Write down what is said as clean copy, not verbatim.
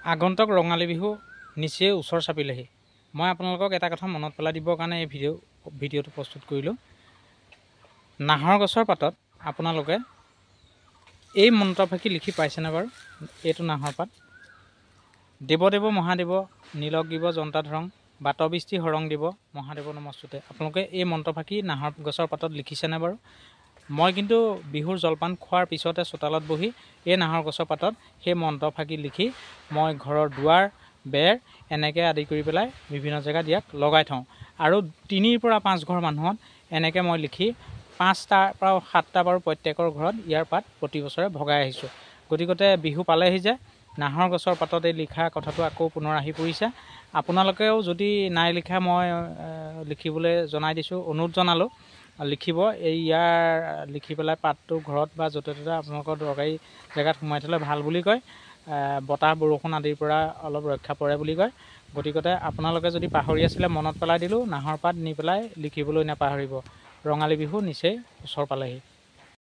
আগন্তুক ৰঙালী বিহু নিচেই ওচৰ চাপিলেহি। মই আপোনালোকক এটা কথা মনত পেলাই দিবৰ কাৰণে এই ভিডিঅ'টো প্ৰস্তুত কৰিলোঁ। নাহৰ গছৰ পাতত আপোনালোকে এই মন্ত্ৰফাঁকি লিখি পাইছেনে বাৰু? এইটো নাহৰ পাত। দেৱদেৱ মহাদেৱ নীলক দিব যন্ত্ৰাধৰং, বাতবৃষ্টি হৰং দিব মহাদেৱ নমস্তুতে। আপোনালোকে এই মন্ত্ৰফাঁকি নাহৰ গছৰ পাতত লিখিছেনে বাৰু? মই কিন্তু বিহুৰ জলপান খোৱাৰ পিছতে চোতালত বহি এই নাহৰ গছৰ পাতত সেই মন্ত্ৰফাঁকি লিখি মই ঘৰৰ দুৱাৰ বেৰ এনেকৈ আদি কৰি পেলাই বিভিন্ন জেগাত ইয়াক লগাই থওঁ। আৰু 3ৰ পৰা 5 ঘৰ মানুহত এনেকৈ মই লিখি 5টাৰ পৰা 7টা বাৰু প্ৰত্যেকৰ ঘৰত ইয়াৰ পাত প্ৰতি বছৰে ভগাই আহিছোঁ। গতিকে বিহু পালেহি যে নাহৰ গছৰ পাতত এই লিখা কথাটো আকৌ পুনৰ আহি পৰিছে। আপোনালোকেও যদি নাই লিখা মই লিখিবলৈ জনাই দিছোঁ, অনুৰোধ জনালোঁ। লিখিব ইয়াৰ লিখি পেলাই পাতটো ঘৰত বা য'তে ত'তে আপোনালোকৰ দৰকাৰী জেগাত সোমাই থ'লে ভাল বুলি কয়। বতাহ বৰষুণ আদিৰ পৰা অলপ ৰক্ষা পৰে বুলি কয়। গতিকে আপোনালোকে যদি পাহৰি আছিলে মনত পেলাই দিলোঁ, নাহৰ পাত নি পেলাই লিখিবলৈ নাপাহৰিব। ৰঙালী বিহু নিচেই ওচৰ পালেহি।